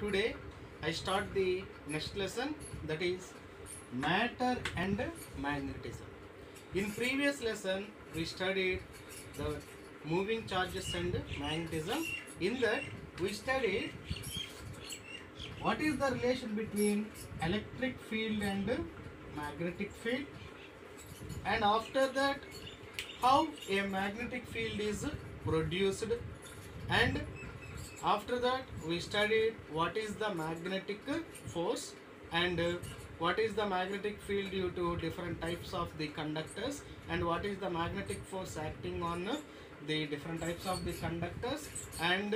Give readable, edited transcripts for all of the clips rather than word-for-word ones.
today I start the next lesson, that is matter and magnetism. In previous lesson we studied the moving charges and magnetism. In that we studied what is the relation between electric field and magnetic field, and after that how a magnetic field is produced, and after that we studied what is the magnetic force and what is the magnetic field due to different types of the conductors, and what is the magnetic force acting on the different types of the conductors, and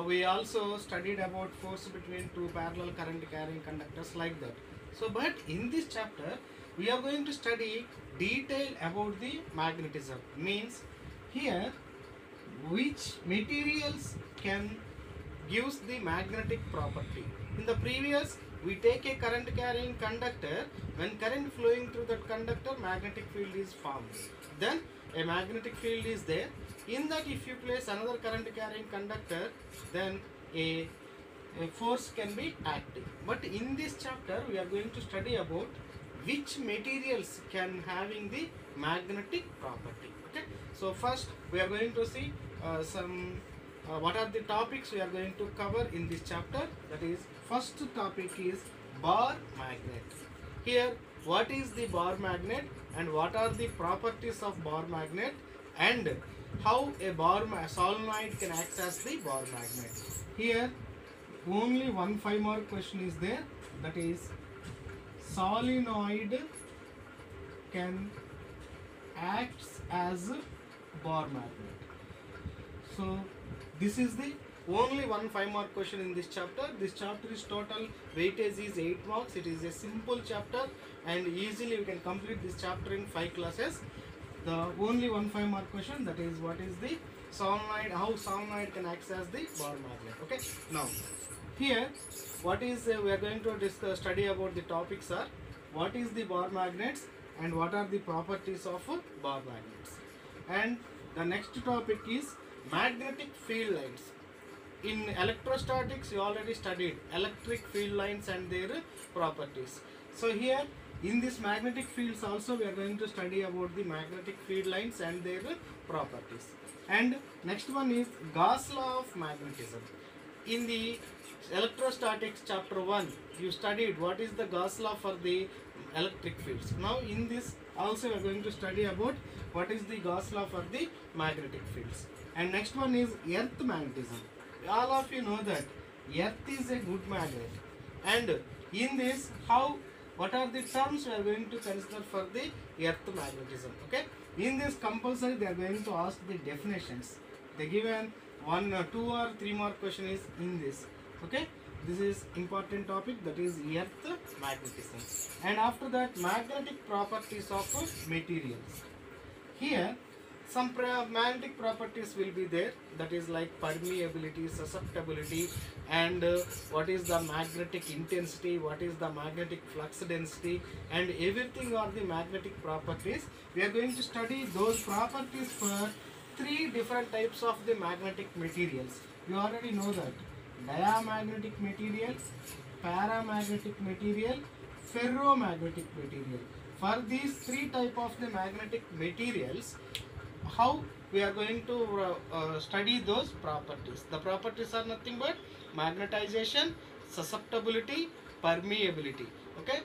we also studied about force between two parallel current carrying conductors, like that. So but in this chapter we are going to study detail about the magnetism, means here which materials can gives the magnetic property. In the previous we take a current carrying conductor, when current flowing through that conductor magnetic field is formed, then a magnetic field is there. In that if you place another current carrying conductor, then a force can be active. But in this chapter we are going to study about which materials can having the magnetic property. Okay, so first we are going to see what are the topics we are going to cover in this chapter. That is, first topic is bar magnet. Here what is the bar magnet and what are the properties of bar magnet, and how a solenoid can act as the bar magnet. Here only one 5-mark question is there, that is solenoid can act as bar magnet. So this is the only one 5-mark question in this chapter. This chapter is total weightage is 8 marks. It is a simple chapter and easily you can complete this chapter in 5 classes. The only one 5-mark question, that is what is the solenoid, how solenoid can act as the bar magnet. Okay, now here what is we are going to discuss, study about the topics are what is the bar magnets and what are the properties of bar magnets, and the next topic is magnetic field lines. In electrostatics you already studied electric field lines and their properties. So here in this magnetic fields also we are going to study about the magnetic field lines and their properties. And next one is Gauss law of magnetism. In the electrostatics chapter 1 you studied what is the Gauss law for the electric fields. Now in this also we are going to study about what is the Gauss law for the magnetic fields. And next one is earth magnetism. All of you know that earth is a good magnet, and in this what are the terms we are going to consider for the earth magnetism. Okay, in this compulsory they are going to ask the definitions. They given 1, 2 or 3 mark question is in this. Okay, this is important topic, that is earth magnetism. And after that magnetic properties of materials. Here some magnetic properties will be there, that is like permeability, susceptibility, and what is the magnetic intensity, what is the magnetic flux density, and everything are the magnetic properties. We are going to study those properties for 3 different types of the magnetic materials. You already know that diamagnetic material, paramagnetic material, ferromagnetic material. For these 3 type of the magnetic materials, how we are going to study those properties. The properties are nothing but magnetization, susceptibility, permeability. Okay,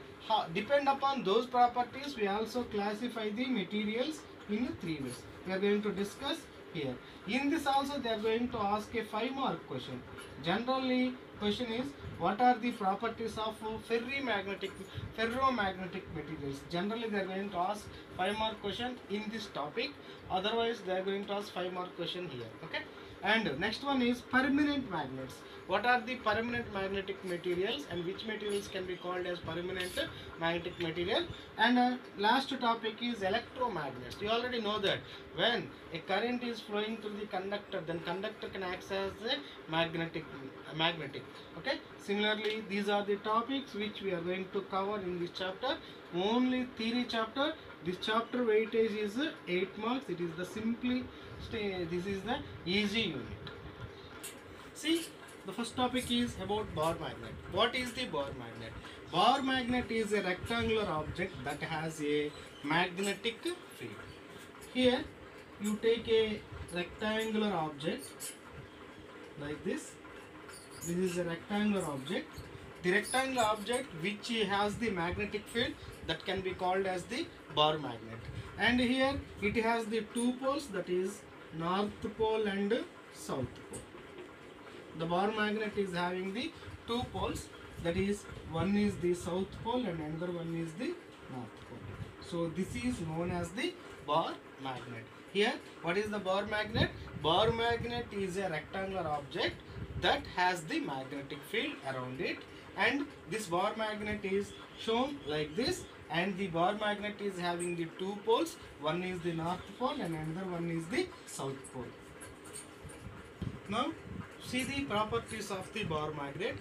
depend upon those properties we also classify the materials in 3 ways. We are going to discuss here. In this also they are going to ask a 5-mark question. Generally question is what are the properties of ferromagnetic materials. Generally they are going to ask 5-mark question in this topic, otherwise they are going to ask 5-mark question here. Okay, and next one is permanent magnets. What are the permanent magnetic materials and which materials can be called as permanent magnetic material? And last topic is electromagnets. You already know that when a current is flowing through the conductor, then conductor can act as a magnetic. Okay, similarly these are the topics which we are going to cover in this chapter. Only theory chapter. This chapter weightage is 8 marks. It is the this is the easy unit. See, The first topic is about bar magnet. What is the bar magnet? Bar magnet is a rectangular object that has a magnetic field. Here you take a rectangular object like this. This is a rectangular object. The rectangular object which has the magnetic field, that can be called as the bar magnet. And here it has the two poles, that is north pole and south pole. The bar magnet is having the two poles, that is one is the south pole and another one is the north pole. So this is known as the bar magnet. Here, what is the bar magnet? Bar magnet is a rectangular object that has the magnetic field around it, and this bar magnet is shown like this, and the bar magnet is having the two poles, one is the north pole and another one is the south pole. Now see the properties of the bar magnet.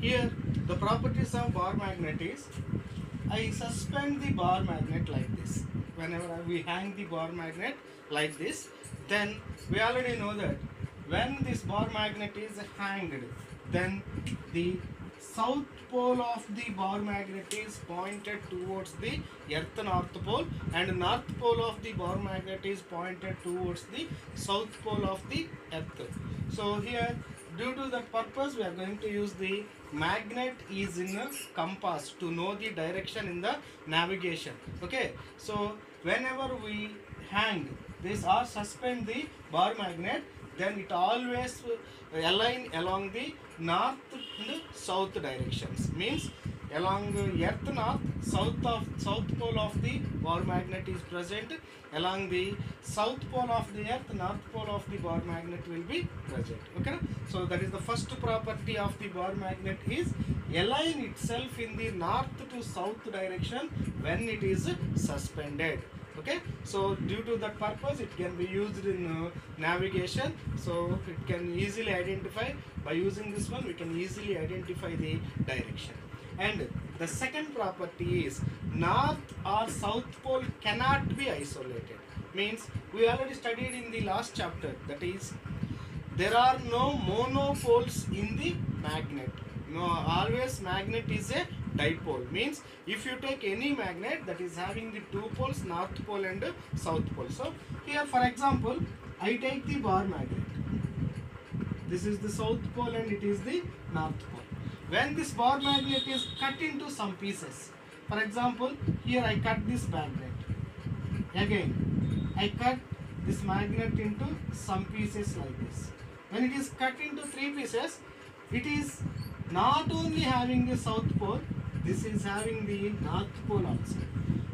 Here the properties of bar magnet is, I suspend the bar magnet like this. Whenever we hang the bar magnet like this, then we already know that when this bar magnet is hanged, then the south pole of the bar magnet is pointed towards the earth north pole, and north pole of the bar magnet is pointed towards the south pole of the earth. So here, due to that purpose, we are going to use the magnet is in a compass to know the direction in the navigation. Okay, so whenever we hang this or suspend the bar magnet, then it always align along the north and south directions. Means along earth north, south pole of the bar magnet is present. Along the south pole of the earth, north pole of the bar magnet will be present. Okay, so that is the first property of the bar magnet, is align itself in the north to south direction when it is suspended. Okay, so due to that purpose, it can be used in navigation. So it can easily identify, by using this one we can easily identify the direction. And the second property is north or south pole cannot be isolated. Means we already studied in the last chapter, that is there are no monopoles in the magnet. No, always magnet is a dipole. Means if you take any magnet that is having the two poles, north pole and south pole. So here for example, I take the bar magnet. This is the south pole and it is the north pole. When this bar magnet is cut into some pieces, for example, here I cut this magnet. Again, I cut this magnet into some pieces like this. When it is cut into three pieces, it is not only having the south pole, this is having the north pole also.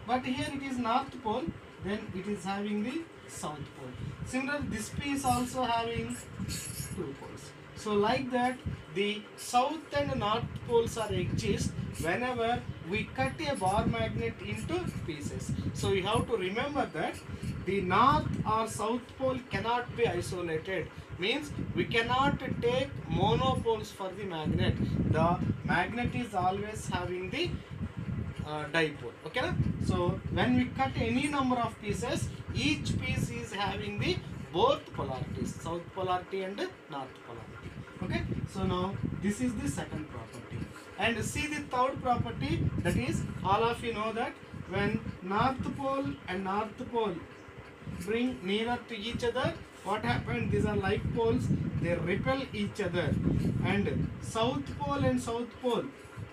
But here it is north pole, then it is having the south pole. Similarly, this piece also having two poles. So like that, the south and north poles are exist whenever we cut a bar magnet into pieces. So you have to remember that the north or south pole cannot be isolated. Means we cannot take monopoles for the magnet. The magnet is always having the dipole. Okay, so when we cut any number of pieces, each piece is having the both polarities, south polarity and north polarity. Okay, so now this is the second property. And see the third property, that is, all of you know that when north pole and north pole bring nearer to each other, what happened? These are like poles, they repel each other. And south pole and south pole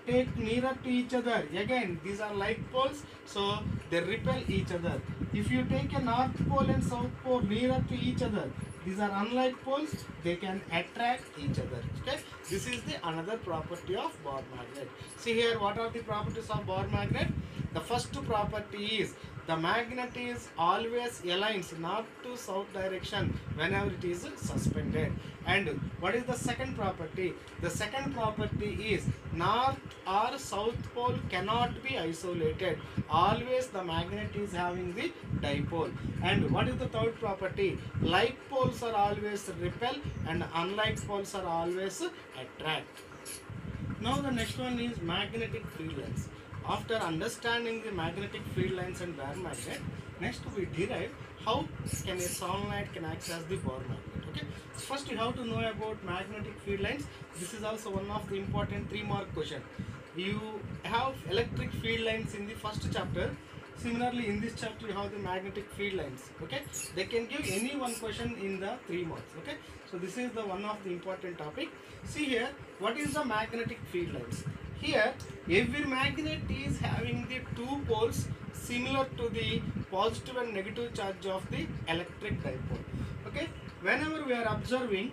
take nearer to each other. Again, these are like poles, so they repel each other. If you take a north pole and south pole nearer to each other, these are unlike poles, they can attract each other. Okay, this is the another property of bar magnet. See here, what are the properties of bar magnet? The first property is the magnet is always aligns north to south direction whenever it is suspended. And what is the second property? The second property is north or south pole cannot be isolated. Always the magnet is having the dipole. And what is the third property? Like poles are always repel and unlike poles are always attract. Now the next one is magnetic field lines. After understanding the magnetic field lines and bar magnet, next we derive how can a solenoid can act as the bar magnet. Okay, first you have to know about magnetic field lines. This is also one of the important 3-mark question. You have electric field lines in the first chapter. Similarly, in this chapter you have the magnetic field lines. Okay, they can give any one question in the 3 marks. Okay, so this is the one of the important topic. See here, what is the magnetic field lines? Here, every magnet is having the 2 poles similar to the positive and negative charge of the electric dipole. Okay, whenever we are observing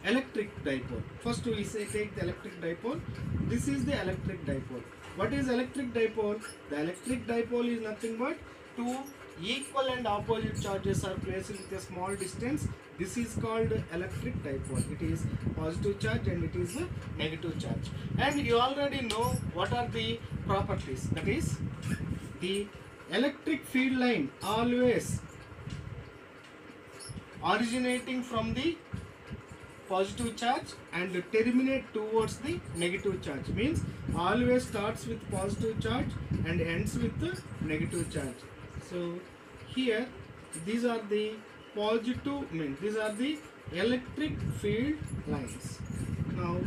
electric dipole, first we say take the electric dipole. This is the electric dipole. What is electric dipole? The electric dipole is nothing but 2 equal and opposite charges are placed with a small distance. This is called electric dipole. It is positive charge and it is a negative charge. And you already know what are the properties. That is, the electric field line always originating from the positive charge and terminate towards the negative charge, means always starts with positive charge and ends with the negative charge. So here these are the positive, means these are the electric field lines. Now,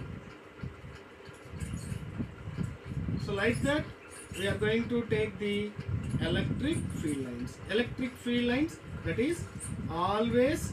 so like that we are going to take the electric field lines. Electric field lines, that is always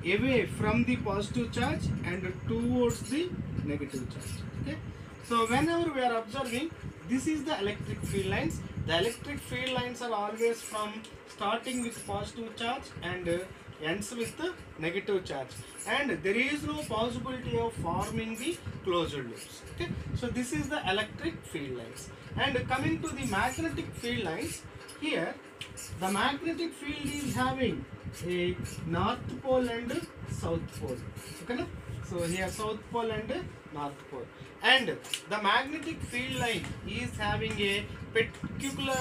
away from the positive charge and towards the negative charge. Okay, so whenever we are observing, this is the electric field lines. The electric field lines are always from starting with positive charge and ends with the negative charge, and there is no possibility of forming the closed loops. Okay, so this is the electric field lines. And coming to the magnetic field lines, here the magnetic field is having a north pole and south pole. Okay, no? So here south pole and north pole, and the magnetic field line is having a particular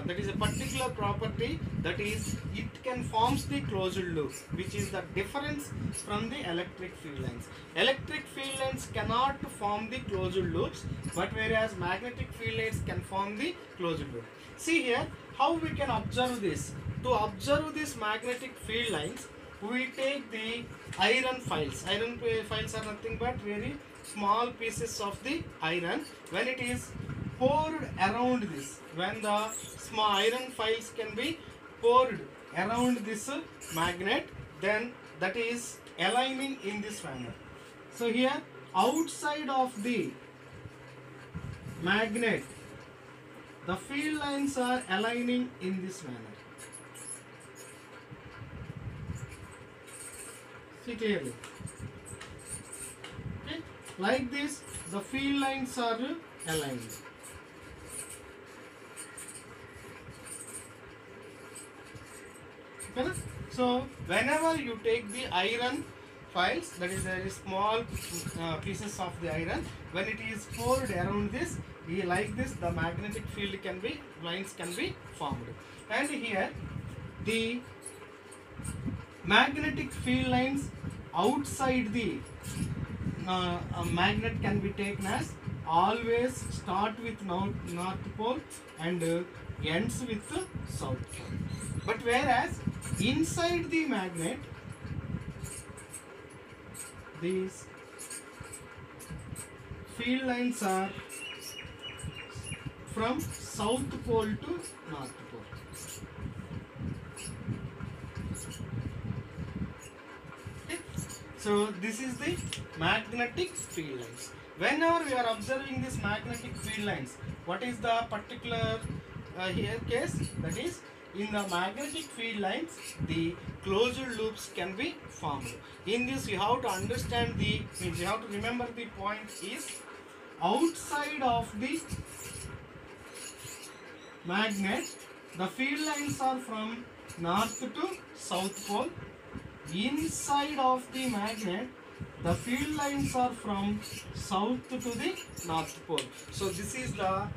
that is a particular property, that is it can forms the closed loop, which is the difference from the electric field lines. Electric field lines cannot form the closed loops, but whereas magnetic field lines can form the closed loop. See here how we can observe this. To observe these magnetic field lines, we take the iron files. Iron files are nothing but very small pieces of the iron. When it is poured around this, when the small iron files can be poured around this magnet, then that is aligning in this manner. So here outside of the magnet, the field lines are aligning in this manner. See clearly. Okay, like this the field lines are aligned. Okay, so whenever you take the iron files, that is very small pieces of the iron, when it is poured around this, like this, the magnetic field can be, lines can be formed. And here the magnetic field lines outside the magnet can be taken as always start with north pole and ends with the south pole. But whereas inside the magnet, these field lines are from south pole to north pole. Okay. So this is the magnetic field lines. Whenever we are observing this magnetic field lines, what is the particular here case? That is, in the magnetic field lines, the closed loops can be formed. In this, you have to understand the, means you have to remember the point is outside of the magnet, the field lines are from north to south pole. Inside of the magnet, the field lines are from south to the north pole. So this is the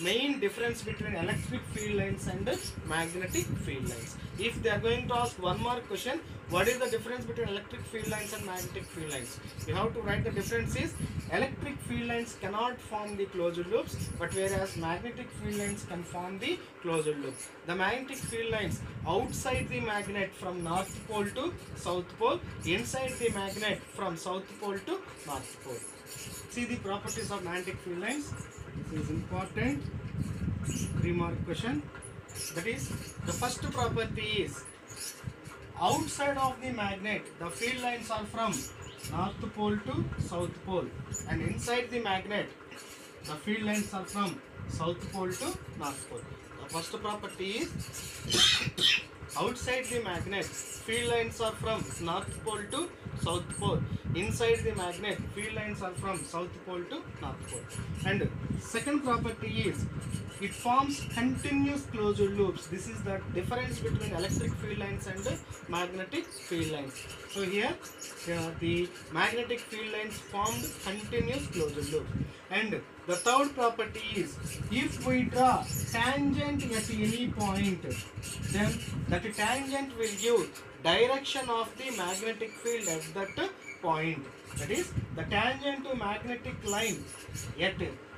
main difference between electric field lines and magnetic field lines. If they are going to ask one more question, what is the difference between electric field lines and magnetic field lines? You have to write the difference is electric field lines cannot form the closed loops, but whereas magnetic field lines can form the closed loop. The magnetic field lines outside the magnet from north pole to south pole, inside the magnet from south pole to north pole. See the properties of magnetic field lines. This is important 3-mark question. That is, the first property is outside of the magnet the field lines are from north pole to south pole, and inside the magnet the field lines are from south pole to north pole. The first property is outside the magnet field lines are from north pole to south pole, inside the magnet field lines are from south pole to north pole. And second property is it forms continuous closed loops. This is the difference between electric field lines and magnetic field lines. So here the magnetic field lines formed continuous closed loop. And the third property is if we draw tangent at any point, then that tangent will give direction of the magnetic field at that point. That is, the tangent to magnetic line at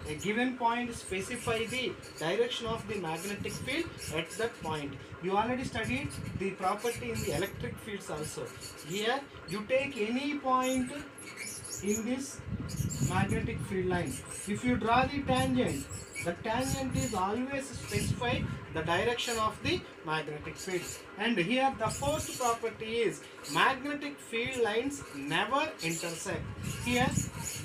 a given point specify the direction of the magnetic field at that point. You already studied the property in the electric fields also. Here you take any point in this magnetic field line. If you draw the tangent is always specify the direction of the magnetic field. And here the fourth property is magnetic field lines never intersect. Here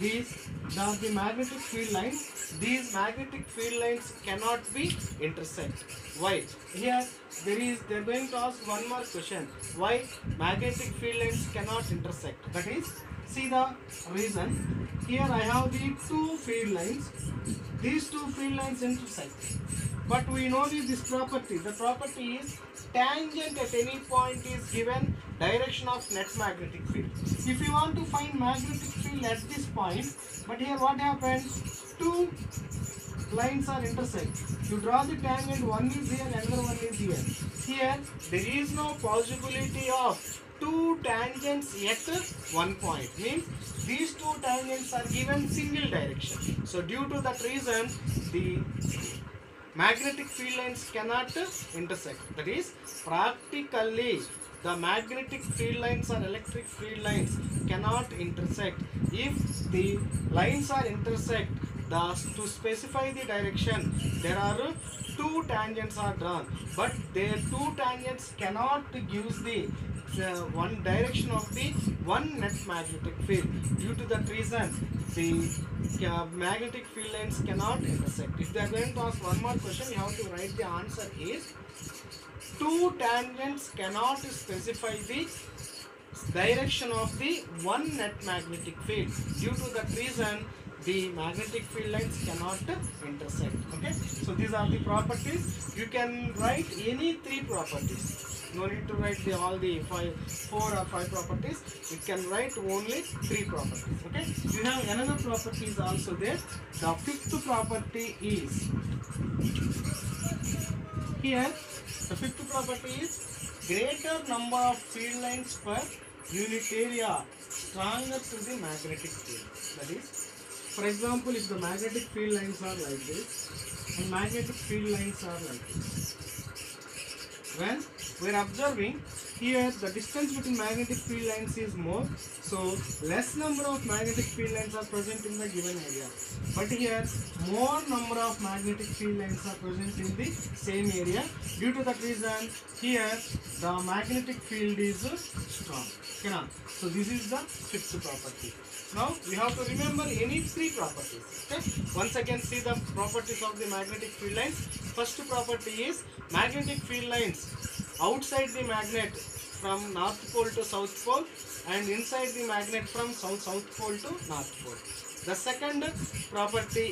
these are the magnetic field lines. These magnetic field lines cannot be intersect. Why? Here they are going to ask one more question. Why magnetic field lines cannot intersect? That is, see the reason. Here I have the two field lines. These two field lines intersect. But we know this property. The property is tangent at any point is given direction of net magnetic field. If you want to find magnetic field at this point, but here what happens? Two lines are intersect. You draw the tangent, one is here, another one is here. Here there is no possibility of two tangents at one point. Means these two tangents are given single direction. So due to that reason, the magnetic field lines cannot intersect. That is, practically the magnetic field lines or electric field lines cannot intersect. If the lines are intersect, to specify the direction, there are two tangents are drawn, but their two tangents cannot give the one direction of the one net magnetic field. Due to that reason, the magnetic field lines cannot intersect. If they are going to ask one more question, you have to write the answer is two tangents cannot specify the direction of the one net magnetic field. Due to that reason, the magnetic field lines cannot intersect. Okay, so these are the properties. You can write any three properties. No need to write all the four or five properties. You can write only three properties. Okay, you have another properties also there. The fifth property is here. The fifth property is greater number of field lines per unit area stronger to the magnetic field. That is, for example, if the magnetic field lines are like this and magnetic field lines are like this, when we are observing here the distance between magnetic field lines is more, so less number of magnetic field lines are present in the given area. But here more number of magnetic field lines are present in the same area. Due to that reason, here the magnetic field is strong. Okay, so this is the fifth property. Now we have to remember any three properties. Okay? Once again, see the properties of the magnetic field lines. First property is magnetic field lines outside the magnet from north pole to south pole, and inside the magnet from south pole to north pole. The second property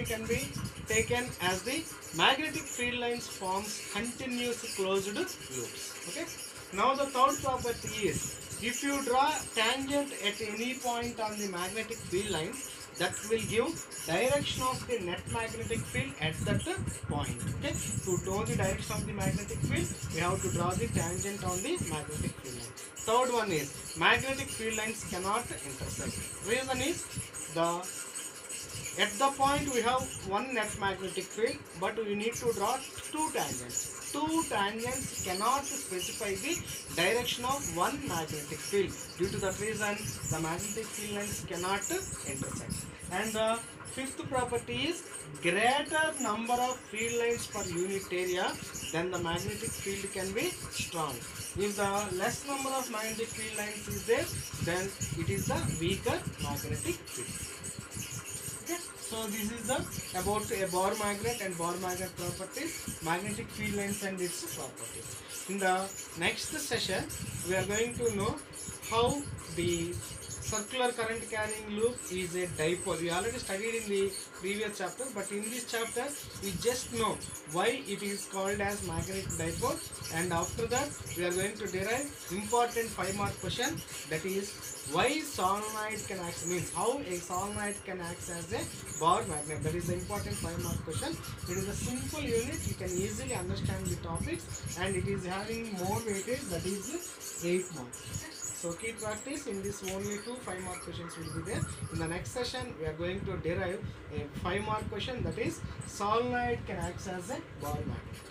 can be taken as the magnetic field lines forms continuous closed loops. Okay. Now the third property is if you draw tangent at any point on the magnetic field lines, that will give direction of the net magnetic field at that point. Okay, to know the direction of the magnetic field, we have to draw the tangent on the magnetic field line. Third one is magnetic field lines cannot intersect. Reason is the at the point we have one net magnetic field, but we need to draw two tangents. Two tangents cannot specify the direction of one magnetic field. Due to that reason, the magnetic field lines cannot intersect. And the fifth property is greater number of field lines per unit area, then the magnetic field can be strong. If the less number of magnetic field lines is there, then it is the weaker magnetic field. So this is the about a bar magnet and bar magnet properties, magnetic field lines and its properties. In the next session, we are going to know how the circular current carrying loop is a dipole. We already studied in the previous chapter, but in this chapter we just know why it is called as magnetic dipole, and after that we are going to derive important 5-mark question, that is why solenoid can act, means how a solenoid can act as a bar magnet. That is the important 5-mark question. It is a simple unit, you can easily understand the topics, and it is having more weightage, that is 8 marks. So keep practice. In this only 2 5-mark questions will be there. In the next session we are going to derive a 5-mark question, that is solenoid can act as a bar magnet.